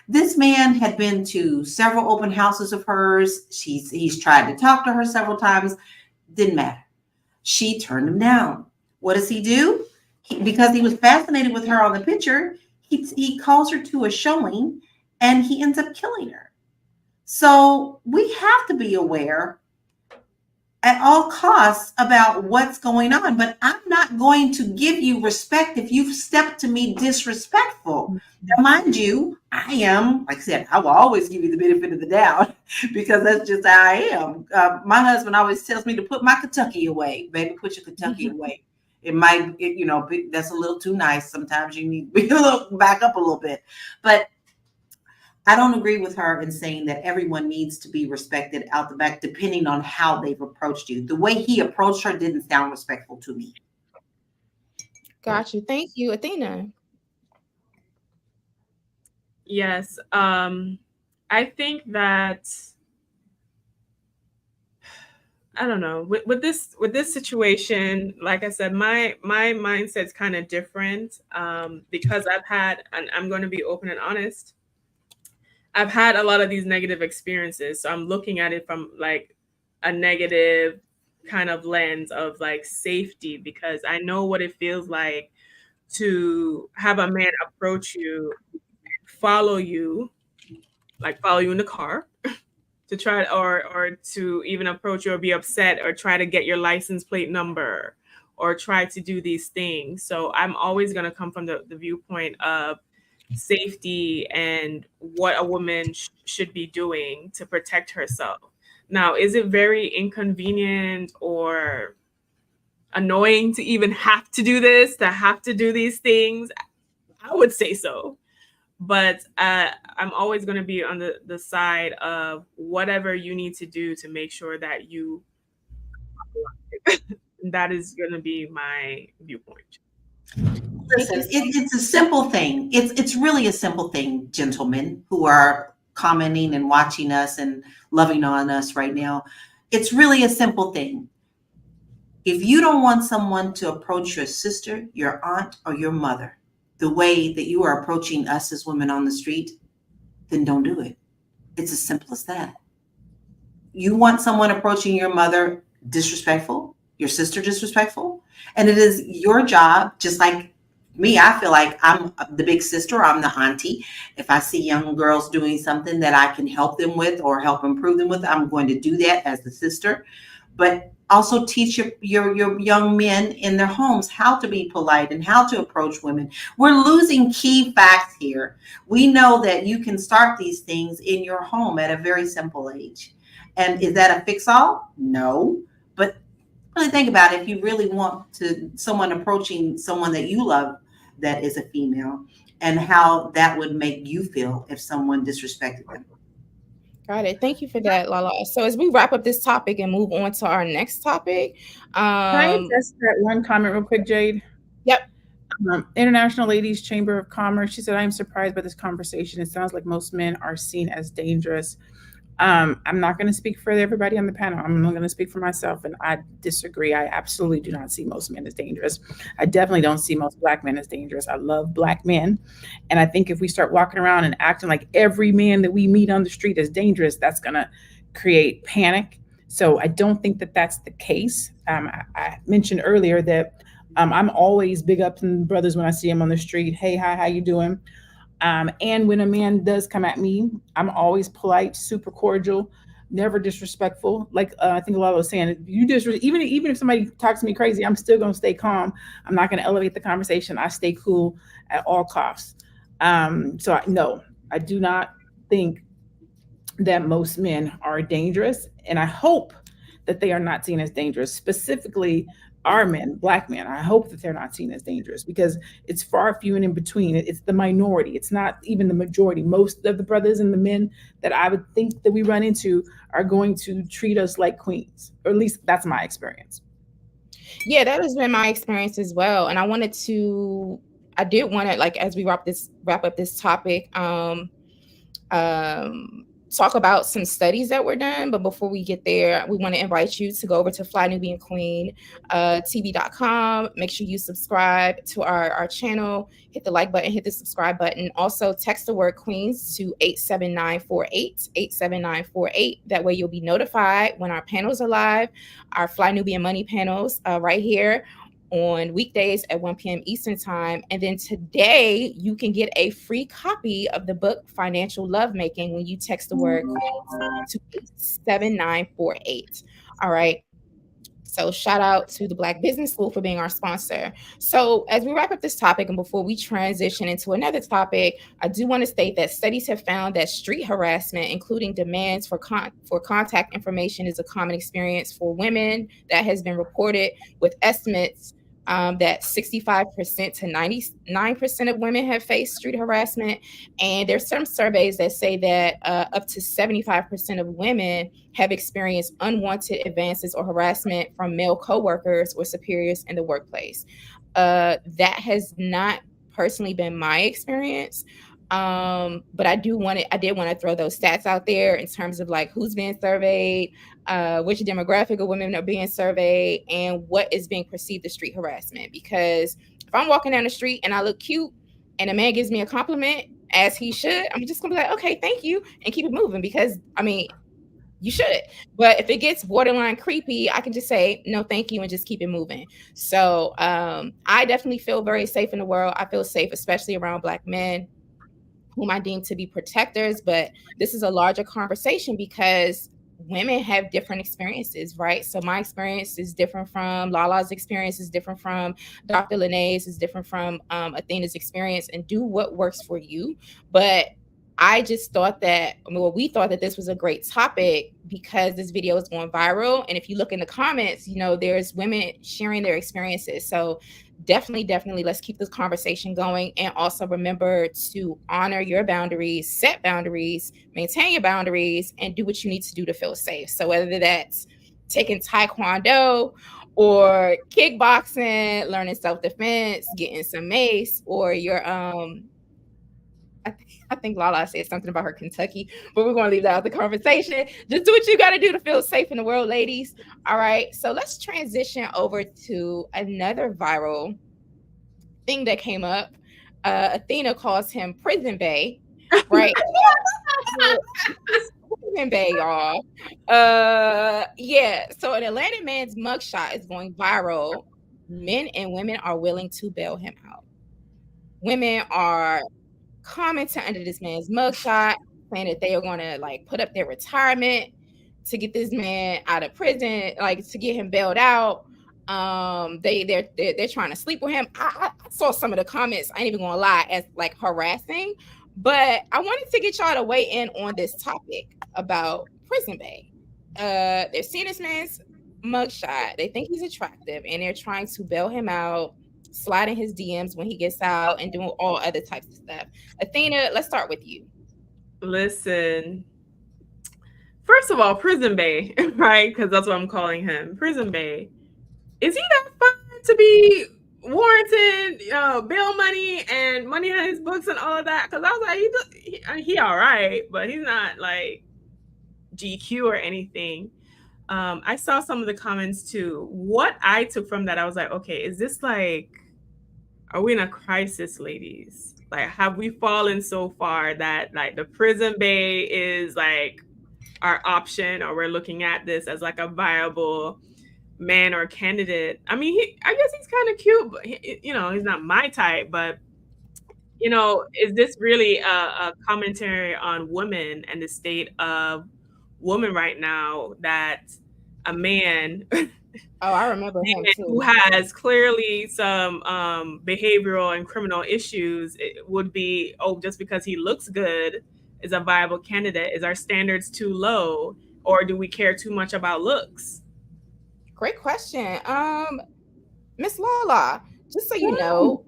This man had been to several open houses of hers. He's tried to talk to her several times. Didn't matter. She turned him down. What does he do? Because he was fascinated with her on the picture, he calls her to a showing and he ends up killing her. So we have to be aware at all costs about what's going on. But I'm not going to give you respect if you've stepped to me disrespectful. Now, mind you, I am, like I said, I will always give you the benefit of the doubt because that's just how I am. My husband always tells me to put my Kentucky away. Baby, put your Kentucky away. It might, that's a little too nice. Sometimes you need to back up a little bit. But I don't agree with her in saying that everyone needs to be respected out the back, depending on how they've approached you. The way he approached her didn't sound respectful to me. Got you. Thank you, Athena. Yes. I think that, I don't know, with this situation, like I said, my mindset's kind of different because I've had, and I'm going to be open and honest, I've had a lot of these negative experiences. So I'm looking at it from like a negative kind of lens of like safety, because I know what it feels like to have a man approach you, follow you in the car to try or to even approach you or be upset or try to get your license plate number or try to do these things. So I'm always going to come from the viewpoint of safety and what a woman should be doing to protect herself. Now, is it very inconvenient or annoying to even have to do this, to have to do these things? I would say so. But I'm always going to be on the side of whatever you need to do to make sure that you, that is going to be my viewpoint. Listen, it's a simple thing. It's really a simple thing, gentlemen who are commenting and watching us and loving on us right now. It's really a simple thing. If you don't want someone to approach your sister, your aunt, or your mother the way that you are approaching us as women on the street, then don't do it. It's as simple as that. you want someone approaching your mother disrespectful, your sister disrespectful, and it is your job, just like me, I feel like I'm the big sister, I'm the auntie. If I see young girls doing something that I can help them with or help improve them with, I'm going to do that as the sister. But also teach your young men in their homes how to be polite and how to approach women. We're losing key facts here. We know that you can start these things in your home at a very simple age. And is that a fix-all? No. But really think about it. If you really want to someone approaching someone that you love that is a female, and how that would make you feel if someone disrespected them. Got it. Thank you for that, Lala. So as we wrap up this topic and move on to our next topic, Can I just that one comment real quick, Jade? Yep. International Ladies Chamber of Commerce. She said, "I am surprised by this conversation. It sounds like most men are seen as dangerous." I'm not going to speak for everybody on the panel. I'm going to speak for myself, and I disagree. I absolutely do not see most men as dangerous. I definitely don't see most Black men as dangerous. I love Black men, and I think if we start walking around and acting like every man that we meet on the street is dangerous, that's going to create panic. So I don't think that that's the case. I mentioned earlier that I'm always big up to brothers when I see them on the street. Hey, hi, how you doing? And when a man does come at me, I'm always polite, super cordial, never disrespectful. Like I think a lot was saying, you even if somebody talks to me crazy, I'm still gonna stay calm. I'm not gonna elevate the conversation. I stay cool at all costs. No, I do not think that most men are dangerous, and I hope that they are not seen as dangerous. Specifically, our men, Black men, I hope that they're not seen as dangerous, because it's far few and in between. It's the minority. It's not even the majority. Most of the brothers and the men that I would think that we run into are going to treat us like queens, or at least that's my experience. Yeah, that has been my experience as well. And I did want to, like, as we wrap up this topic, talk about some studies that were done. But before we get there, we want to invite you to go over to flynubianqueen.tv.com. Make sure you subscribe to our channel, hit the like button, hit the subscribe button. Also text the word queens to 87948. That way you'll be notified when our panels are live, our Fly Nubian Money panels right here on weekdays at 1 p.m. Eastern time. And then today you can get a free copy of the book Financial Lovemaking when you text the word to 87948. All right. So shout out to the Black Business School for being our sponsor. So as we wrap up this topic and before we transition into another topic, I do want to state that studies have found that street harassment, including demands for contact information, is a common experience for women that has been reported, with estimates that 65% to 99% of women have faced street harassment. And there's some surveys that say that up to 75% of women have experienced unwanted advances or harassment from male coworkers or superiors in the workplace. That has not personally been my experience. But I did want to throw those stats out there in terms of like who's being surveyed, which demographic of women are being surveyed, and what is being perceived as street harassment. Because if I'm walking down the street and I look cute and a man gives me a compliment, as he should, I'm just gonna be like, okay, thank you, and keep it moving, because I mean, you should. But if it gets borderline creepy, I can just say no thank you and just keep it moving. So I definitely feel very safe in the world. I feel safe, especially around Black men whom I deem to be protectors. But this is a larger conversation because women have different experiences, right? So my experience is different from Lala's experience, is different from Dr. Lene's, is different from Athena's experience, and do what works for you. But I just thought that, we thought that this was a great topic because this video is going viral. And if you look in the comments, there's women sharing their experiences. So definitely, let's keep this conversation going. And also remember to honor your boundaries, set boundaries, maintain your boundaries, and do what you need to do to feel safe. So whether that's taking Taekwondo or kickboxing, learning self-defense, getting some mace, or your I think Lala said something about her Kentucky, but we're going to leave that out of the conversation. Just do what you got to do to feel safe in the world, ladies. All right. So let's transition over to another viral thing that came up. Athena calls him Prison Bae, right? Prison Bay, y'all. Yeah. So an Atlanta man's mugshot is going viral. Men and women are willing to bail him out. Women are commenting under this man's mugshot, saying that they are going to like put up their retirement to get this man out of prison, like to get him bailed out. They're trying to sleep with him. I saw some of the comments. I ain't even gonna lie, as like harassing. But I wanted to get y'all to weigh in on this topic about Prison Bay. They're seeing this man's mugshot. They think he's attractive, and they're trying to bail him out, sliding his DMs when he gets out, and doing all other types of stuff. Athena, let's start with you. Listen, first of all, Prison Bay, right? Because that's what I'm calling him. Prison Bay. Is he that fun to be warranted bail money and money on his books and all of that? Because I was like, he all right, but he's not like GQ or anything. I saw some of the comments too. What I took from that, I was like, okay, is this like, are we in a crisis, ladies? Like, have we fallen so far that like the Prison Bay is like our option, or we're looking at this as like a viable man or candidate? I mean, I guess he's kind of cute, but he's not my type. But is this really a commentary on women and the state of women right now, that a man Oh, I remember him too. who has clearly some behavioral and criminal issues, it would be, just because he looks good is a viable candidate? Is our standards too low, or do we care too much about looks? Great question. Miss Lala, just so you know,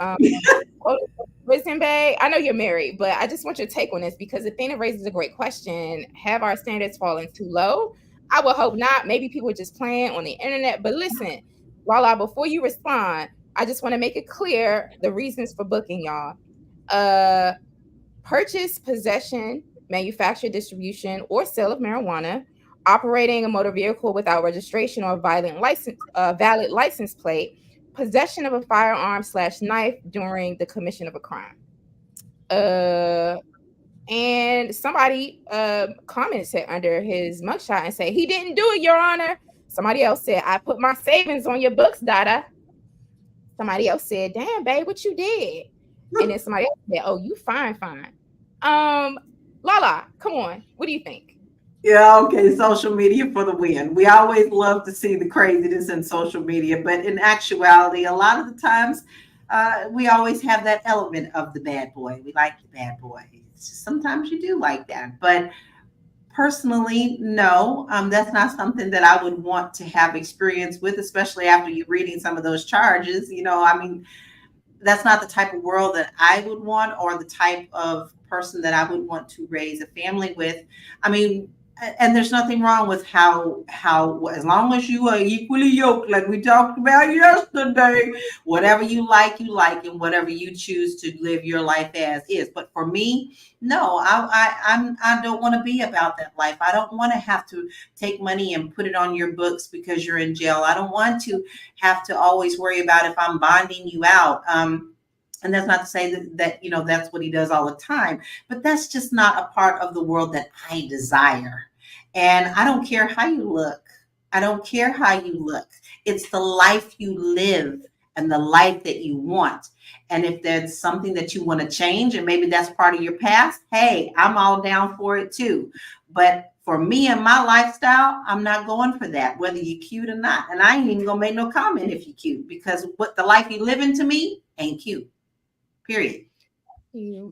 Prison Bay, I know you're married, but I just want your take on this, because Athena raises a great question. Have our standards fallen too low? I would hope not. Maybe people are just playing on the internet. But listen, Lala, before you respond, I just want to make it clear the reasons for booking, y'all. Purchase, possession, manufacture, distribution, or sale of marijuana, operating a motor vehicle without registration or valid license plate, possession of a firearm / knife during the commission of a crime. And somebody commented under his mugshot and said, he didn't do it, Your Honor. Somebody else said, I put my savings on your books, Dada. Somebody else said, damn, babe, what you did? And then somebody else said, oh, you fine. Lala, come on. What do you think? Yeah, okay, social media for the win. We always love to see the craziness in social media, but in actuality, a lot of the times, we always have that element of the bad boy. We like the bad boy. Sometimes you do like that, but personally, no, that's not something that I would want to have experience with, especially after you reading some of those charges. I mean, that's not the type of world that I would want, or the type of person that I would want to raise a family with. I mean, and there's nothing wrong with how as long as you are equally yoked, like we talked about yesterday, whatever you like, and whatever you choose to live your life as is. But for me, no, I don't want to be about that life. I don't want to have to take money and put it on your books because you're in jail. I don't want to have to always worry about if I'm bonding you out. And that's not to say that that's what he does all the time, but that's just not a part of the world that I desire. And I don't care how you look. I don't care how you look. It's the life you live and the life that you want. And if there's something that you want to change, and maybe that's part of your past, hey, I'm all down for it too. But for me and my lifestyle, I'm not going for that, whether you're cute or not. And I ain't even gonna make no comment if you're cute, because what the life you live in to me ain't cute. Period.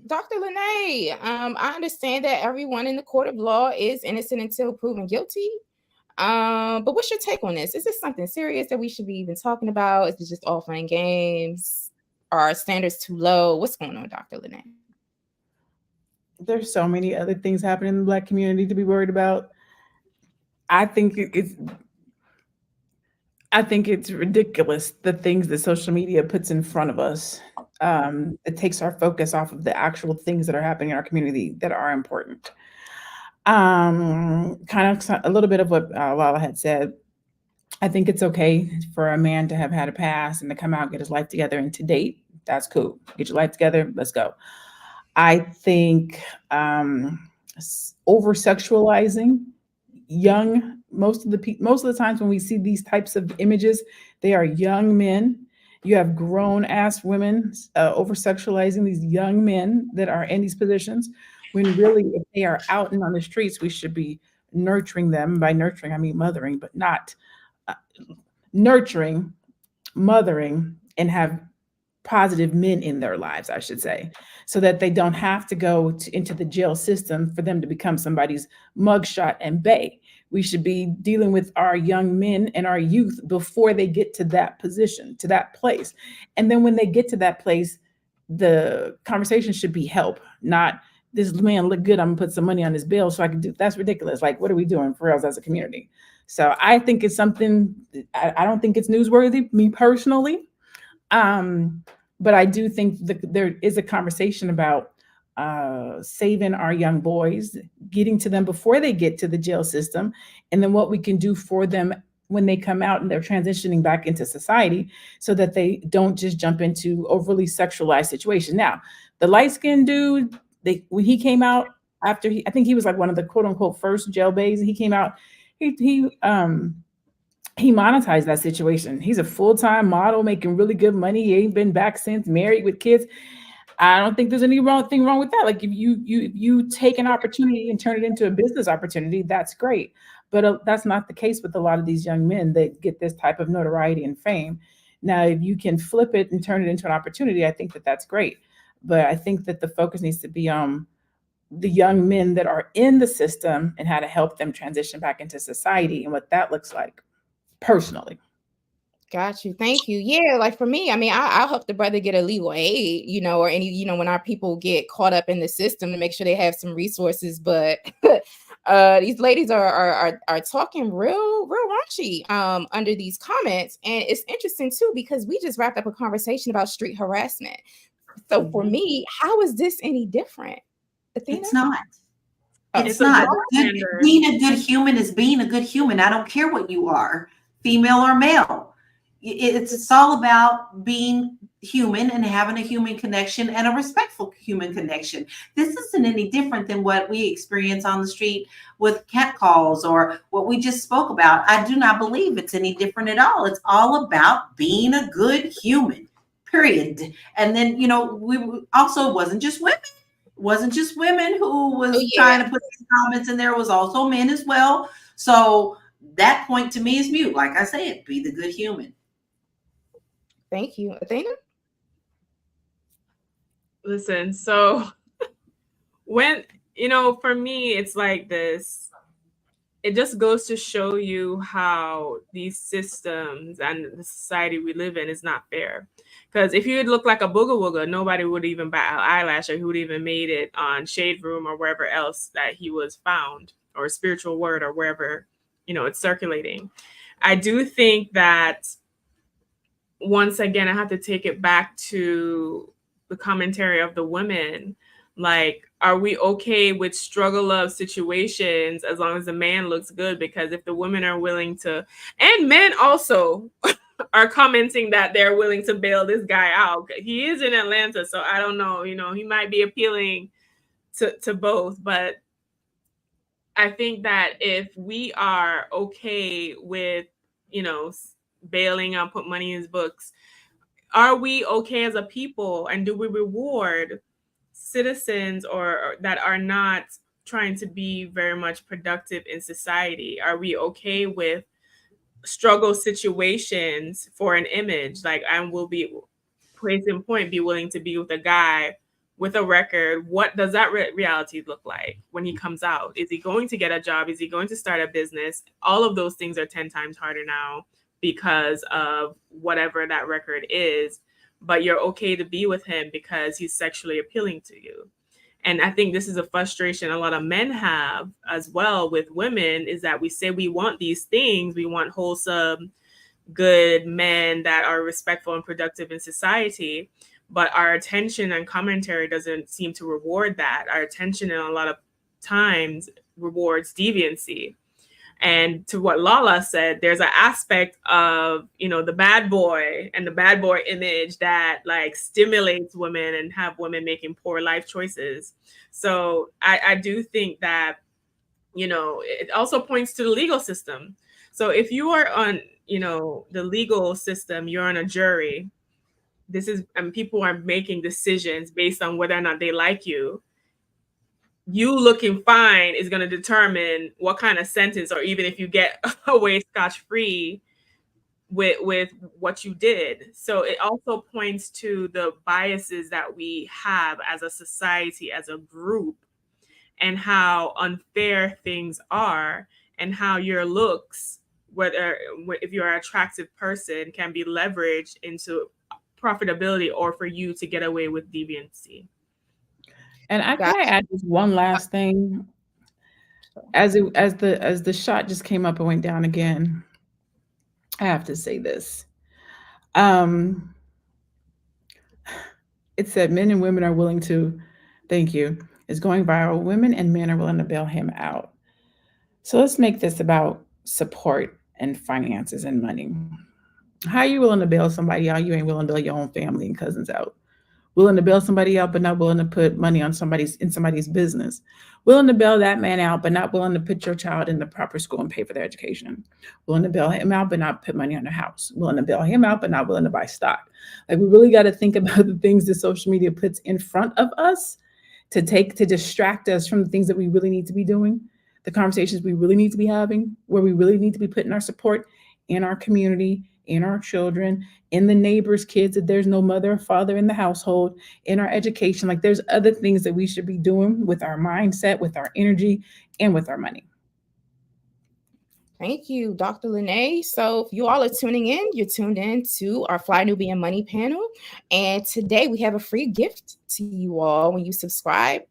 Dr. Lene, I understand that everyone in the court of law is innocent until proven guilty. But what's your take on this? Is this something serious that we should be even talking about? Is it just all fun and games? Are our standards too low? What's going on, Dr. Lene? There's so many other things happening in the Black community to be worried about. I think it's ridiculous, the things that social media puts in front of us. It takes our focus off of the actual things that are happening in our community that are important. Kind of a little bit of what Lala had said. I think it's okay for a man to have had a past and to come out, get his life together, and to date. That's cool. Get your life together. Let's go. I think over sexualizing young. Most of the times when we see these types of images, they are young men. You have grown ass women over sexualizing these young men that are in these positions, when really, if they are out and on the streets, we should be nurturing them. By nurturing, I mean mothering, but not nurturing, mothering, and have positive men in their lives, I should say, so that they don't have to go into the jail system for them to become somebody's mugshot and bae. We should be dealing with our young men and our youth before they get to that position, to that place. And then when they get to that place, the conversation should be help, not this man look good, I'm gonna put some money on his bill so I can do. That's ridiculous. Like, what are we doing for us as a community? So I think it's something, I don't think it's newsworthy, me personally. But I do think that there is a conversation about saving our young boys, getting to them before they get to the jail system, and then what we can do for them when they come out and they're transitioning back into society, so that they don't just jump into overly sexualized situations. Now, the light-skinned dude, when he came out after I think he was like one of the quote unquote first jail bays. He came out, he monetized that situation. He's a full-time model making really good money. He ain't been back since, married with kids. I don't think there's any thing wrong with that. Like, if you take an opportunity and turn it into a business opportunity, that's great. But that's not the case with a lot of these young men that get this type of notoriety and fame. Now, if you can flip it and turn it into an opportunity, I think that that's great. But I think that the focus needs to be on the young men that are in the system and how to help them transition back into society and what that looks like. Personally. Got you. Thank you. Yeah, like for me, I mean, I'll help the brother get a legal aid, or any, when our people get caught up in the system, to make sure they have some resources. But these ladies are talking real raunchy under these comments, and it's interesting too because we just wrapped up a conversation about street harassment. So for me, how is this any different, Athena? It's not. It's not. Being a good human is being a good human. I don't care what you are, female or male. It's all about being human and having a human connection and a respectful human connection. This isn't any different than what we experience on the street with catcalls or what we just spoke about. I do not believe it's any different at all. It's all about being a good human, period. And then, we also wasn't just women who was trying to put these comments in there. It was also men as well. So that point to me is mute. Like I said, be the good human. Thank you. Athena? Listen, so when, for me, it's like this, it just goes to show you how these systems and the society we live in is not fair. Because if you would look like a booga wooga, nobody would even bat an eyelash, or he would even made it on Shade Room or wherever else that he was found, or Spiritual Word or wherever, it's circulating. I do think that once again, I have to take it back to the commentary of the women. Like, are we okay with struggle of situations as long as the man looks good? Because if the women are willing to, and men also are commenting that they're willing to bail this guy out. He is in Atlanta, so I don't know, he might be appealing to both. But I think that if we are okay with, bailing out, put money in his books, are we okay as a people? And do we reward citizens or that are not trying to be very much productive in society? Are we okay with struggle situations for an image? Like, I will be, case in point, be willing to be with a guy with a record. What does that reality look like when he comes out? Is he going to get a job? Is he going to start a business? All of those things are 10 times harder now because of whatever that record is. But you're okay to be with him because he's sexually appealing to you. And I think this is a frustration a lot of men have as well with women, is that we say we want these things. We want wholesome, good men that are respectful and productive in society. But our attention and commentary doesn't seem to reward that. Our attention in a lot of times rewards deviancy. And to what Lala said, there's an aspect of, the bad boy and the bad boy image that like stimulates women and have women making poor life choices. So I do think that, it also points to the legal system. So if you are on, the legal system, you're on a jury, and people are making decisions based on whether or not they like you. You looking fine is going to determine what kind of sentence, or even if you get away scotch-free with what you did. So it also points to the biases that we have as a society, as a group, and how unfair things are, and how your looks, if you're an attractive person, can be leveraged into profitability or for you to get away with deviancy. And I can I add just one last thing. As the shot just came up and went down again, I have to say this. It said men and women are willing to, thank you, it's going viral. Women and men are willing to bail him out. So let's make this about support and finances and money. How are you willing to bail somebody out? You ain't willing to bail your own family and cousins out. Willing to bail somebody out, but not willing to put money on somebody's business. Willing to bail that man out, but not willing to put your child in the proper school and pay for their education. Willing to bail him out, but not put money on their house. Willing to bail him out, but not willing to buy stock. Like, we really got to think about the things that social media puts in front of us to distract us from the things that we really need to be doing, the conversations we really need to be having, where we really need to be putting our support in our community, in our children, in the neighbors' kids, if there's no mother or father in the household, in our education. Like, there's other things that we should be doing with our mindset, with our energy, and with our money. Thank you, Dr. Lene. So if you all are tuning in, you're tuned in to our Fly Nubian Money panel. And today we have a free gift to you all when you subscribe.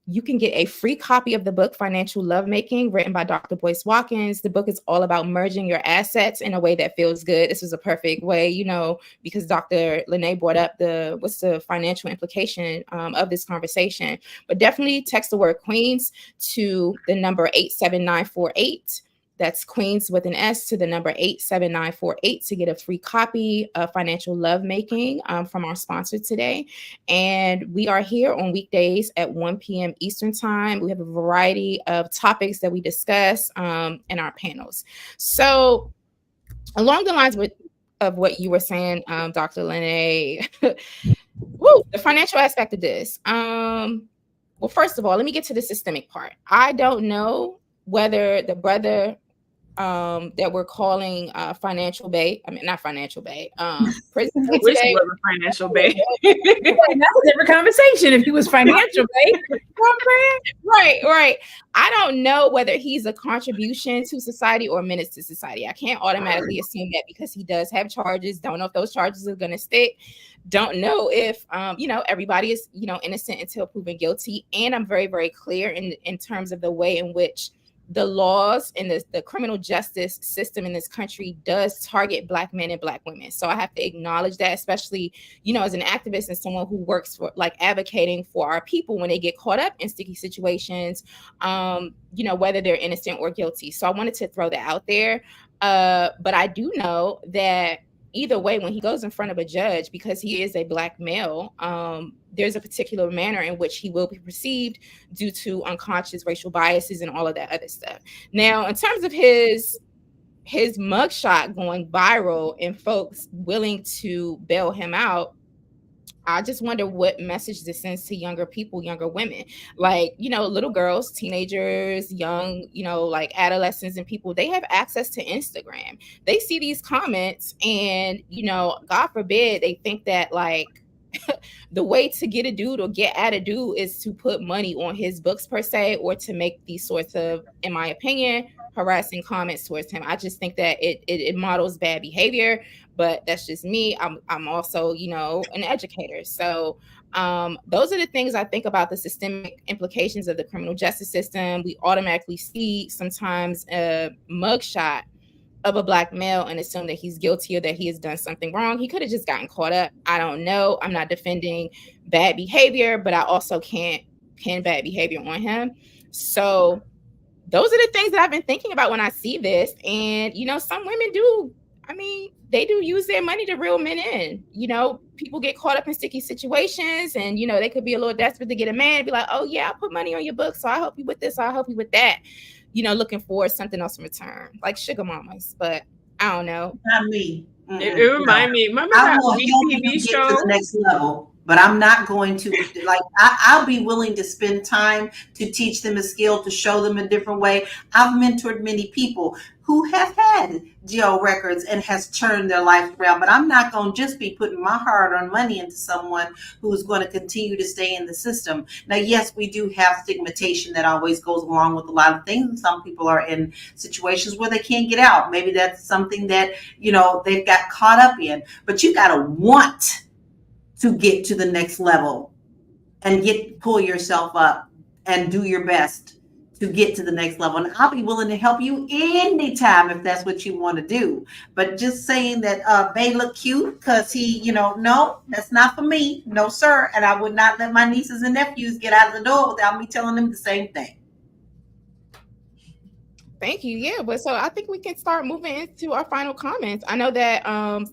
You can get a free copy of the book, Financial Lovemaking, written by Dr. Boyce Watkins. The book is all about merging your assets in a way that feels good. This was a perfect way, because Dr. Lene brought up what's the financial implication of this conversation. But definitely text the word Queens to the number 87948. That's Queens with an S to the number 87948 to get a free copy of Financial Lovemaking from our sponsor today. And we are here on weekdays at 1 p.m. Eastern time. We have a variety of topics that we discuss in our panels. So along the lines of what you were saying, Dr. Lene, the financial aspect of this. Well, first of all, let me get to the systemic part. I don't know whether the brother that we're calling financial bay. I mean, not financial bay. Prison I wish he was a financial bay. That's a different conversation if he was financial bay. Right. I don't know whether he's a contribution to society or menace to society. I can't automatically assume that because he does have charges. Don't know if those charges are going to stick. Don't know if everybody is innocent until proven guilty. And I'm very, very clear in terms of the way in which the laws and the criminal justice system in this country does target Black men and Black women. So I have to acknowledge that, especially, as an activist and someone who works for advocating for our people when they get caught up in sticky situations, whether they're innocent or guilty. So I wanted to throw that out there. But I do know that either way, when he goes in front of a judge, because he is a Black male, there's a particular manner in which he will be perceived due to unconscious racial biases and all of that other stuff. Now, in terms of his mugshot going viral and folks willing to bail him out, I just wonder what message this sends to younger people, younger women, little girls, teenagers, young, adolescents and people. They have access to Instagram. They see these comments and, God forbid, they think that the way to get a dude or get at a dude is to put money on his books per se, or to make these sorts of, in my opinion, harassing comments towards him. I just think that it models bad behavior, but that's just me. I'm also, an educator. So those are the things I think about the systemic implications of the criminal justice system. We automatically see sometimes a mugshot of a Black male and assume that he's guilty or that he has done something wrong. He could have just gotten caught up. I don't know. I'm not defending bad behavior, but I also can't pin bad behavior on him. So those are the things that I've been thinking about when I see this. And, some women do, they do use their money to reel men in. People get caught up in sticky situations and, they could be a little desperate to get a man and be like, oh, yeah, I put money on your book, so I'll help you with this, or I'll help you with that, looking for something else in return, like sugar mamas. But I don't know. Not me. It remind me, remember I that will help you TV get show? to the next level, but I'm not going to I'll be willing to spend time to teach them a skill, to show them a different way. I've mentored many people who have had jail records and has turned their life around, but I'm not going to just be putting my hard-earned money into someone who's going to continue to stay in the system. Now, yes, we do have stigmatization that always goes along with a lot of things. Some people are in situations where they can't get out. Maybe that's something that, they've got caught up in, but you got to want to get to the next level and pull yourself up and do your best to get to the next level. And I'll be willing to help you anytime if that's what you want to do. But just saying that Bay look cute because he, no, that's not for me. No, sir. And I would not let my nieces and nephews get out of the door without me telling them the same thing. Thank you. Yeah, but so I think we can start moving into our final comments. I know that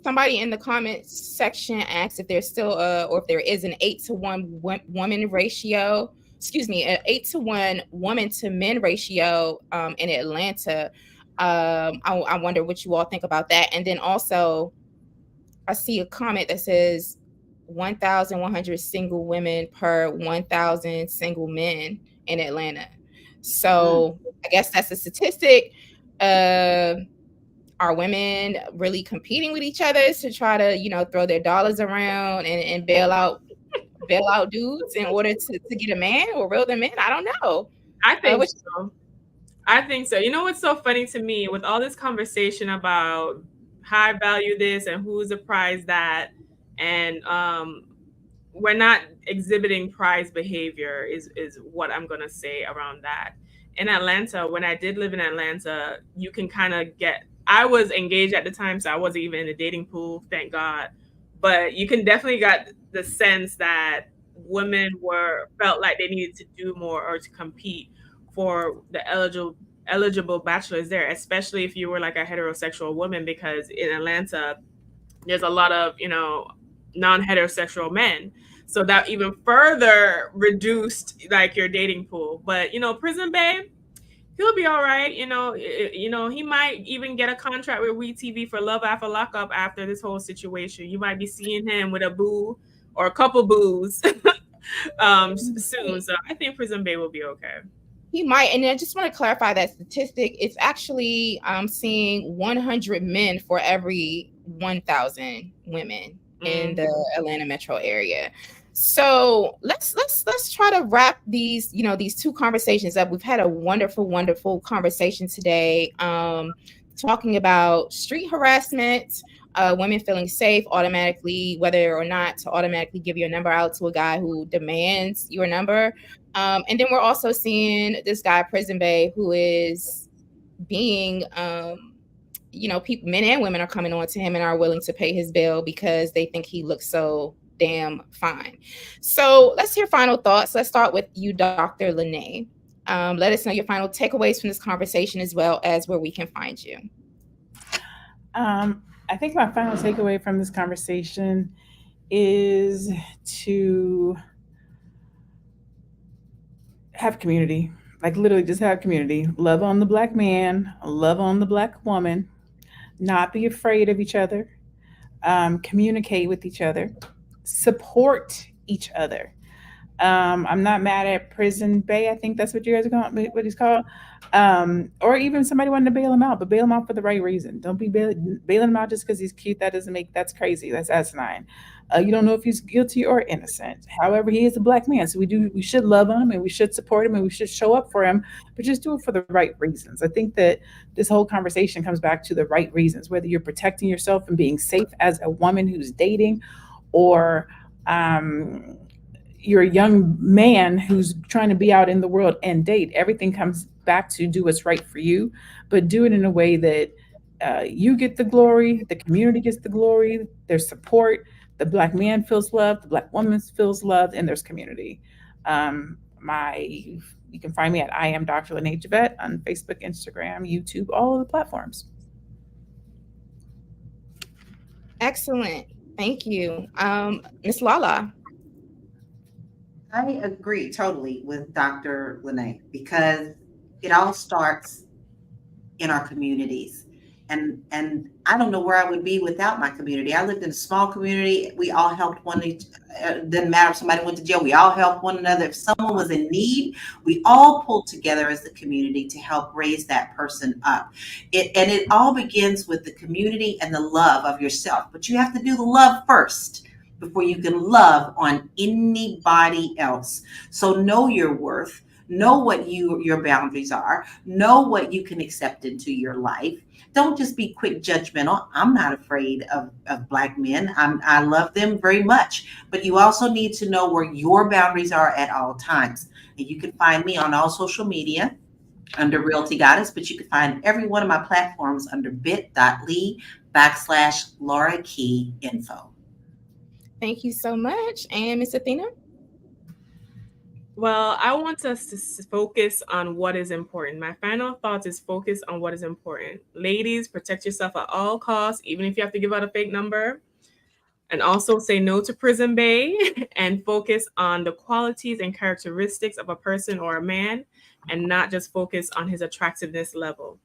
somebody in the comments section asked if there's still or if there is an 8-to-1 woman ratio. Excuse me, an 8-to-1 woman to men ratio in Atlanta. I wonder what you all think about that. And then also, I see a comment that says 1,100 single women per 1,000 single men in Atlanta. So I guess that's a statistic. Are women really competing with each other to try to, throw their dollars around and bail out dudes in order to get a man or reel them in? I don't know. I think so. I think so. You know what's so funny to me with all this conversation about how I value this and who's a prize that, and we're not exhibiting prize behavior is what I'm going to say around that. In Atlanta, when I did live in Atlanta, you can kind of I was engaged at the time, so I wasn't even in a dating pool, thank God. But you can definitely got the sense that women felt like they needed to do more or to compete for the eligible bachelors there, especially if you were like a heterosexual woman, because in Atlanta, there's a lot of, non-heterosexual men. So that even further reduced like your dating pool. But, Prison Babe, he'll be all right. He might even get a contract with WeTV for Love After Lockup after this whole situation. You might be seeing him with a boo or a couple boos soon. So I think Prison Babe will be okay. He might. And I just want to clarify that statistic. It's actually seeing 100 men for every 1,000 women in the Atlanta metro area. So let's try to wrap these two conversations up. We've had a wonderful conversation today, talking about street harassment, women feeling safe automatically, whether or not to automatically give your number out to a guy who demands your number. And then we're also seeing this guy, Prison Babe, who is being people, men and women are coming on to him and are willing to pay his bill because they think he looks so damn fine. So let's hear final thoughts. Let's start with you, Dr. Lene. Let us know your final takeaways from this conversation, as well as where we can find you. I think my final takeaway from this conversation is to have community. Like literally just have community. Love on the Black man, love on the Black woman, not be afraid of each other, communicate with each other, support each other. I'm not mad at Prison Babe. I think that's what you guys are calling, what he's called. Or even somebody wanting to bail him out, but bail him out for the right reason. Don't be bailing him out just because he's cute. That's crazy. That's asinine. You don't know if he's guilty or innocent. However, he is a Black man. So we should love him and we should support him and we should show up for him, but just do it for the right reasons. I think that this whole conversation comes back to the right reasons, whether you're protecting yourself and being safe as a woman who's dating, or you're a young man who's trying to be out in the world and date. Everything comes back to do what's right for you, but do it in a way that you get the glory, the community gets the glory, there's support, the Black man feels loved, the Black woman feels loved, and there's community. You can find me at I am Dr. Lene Javette on Facebook, Instagram, YouTube, all of the platforms. Excellent. Thank you. Miss Lala. I agree totally with Dr. Lene because it all starts in our communities. And I don't know where I would be without my community. I lived in a small community. We all helped one. Didn't matter if somebody went to jail. We all helped one another. If someone was in need, we all pulled together as the community to help raise that person up. It all begins with the community and the love of yourself. But you have to do the love first before you can love on anybody else. So know your worth. Know what your boundaries are. Know what you can accept into your life. Don't just be quick judgmental. I'm not afraid of Black men. I love them very much. But you also need to know where your boundaries are at all times. And you can find me on all social media under Realty Goddess, but you can find every one of my platforms under bit.ly/Laura Key Info. Thank you so much. And Miss Athena? Well, I want us to focus on what is important. My final thought is focus on what is important. Ladies, protect yourself at all costs, even if you have to give out a fake number. And also say no to prison bay and focus on the qualities and characteristics of a person or a man and not just focus on his attractiveness level.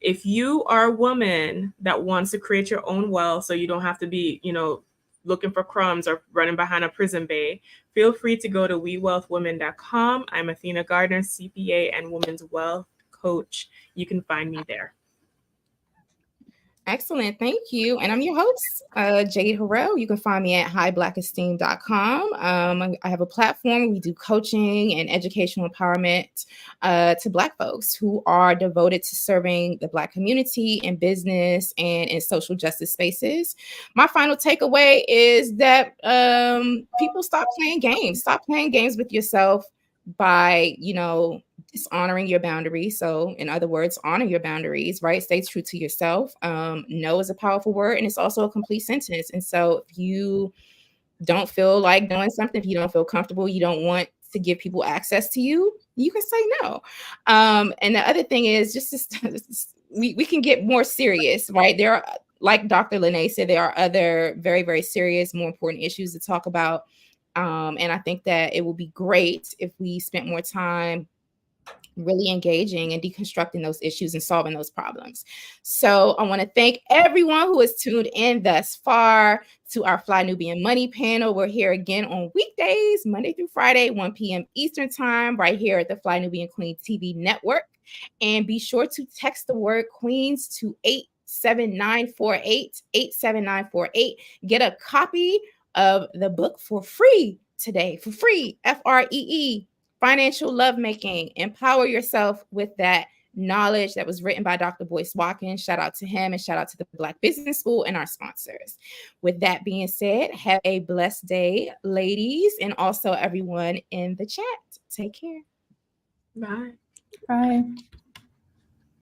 If you are a woman that wants to create your own wealth so you don't have to be, looking for crumbs or running behind a prison bay, feel free to go to wewealthwomen.com. I'm Athena Gardner, CPA and women's wealth coach. You can find me there. Excellent. Thank you. And I'm your host, Jade Harrell. You can find me at highblackesteem.com. I have a platform. We do coaching and educational empowerment to Black folks who are devoted to serving the Black community in business and in social justice spaces. My final takeaway is that people stop playing games. Stop playing games with yourself by, dishonoring your boundaries. So in other words, honor your boundaries, right? Stay true to yourself. No is a powerful word, and it's also a complete sentence. And so if you don't feel like doing something, if you don't feel comfortable, you don't want to give people access to you, you can say no. And the other thing is we can get more serious, right? There are, like Dr. Lene said, there are other very, very serious, more important issues to talk about. And I think that it will be great if we spent more time really engaging and deconstructing those issues and solving those problems. So I want to thank everyone who has tuned in thus far to our Fly Nubian Money panel. We're here again on weekdays, Monday through Friday, 1 p.m. Eastern time, right here at the Fly Nubian Queen TV network. And be sure to text the word Queens to 87948, 87948. Get a copy of the book for free today, for free, FREE. Financial Lovemaking. Empower yourself with that knowledge that was written by Dr. Boyce Watkins. Shout out to him and shout out to the Black Business School and our sponsors. With that being said, have a blessed day, ladies, and also everyone in the chat. Take care. Bye. Bye.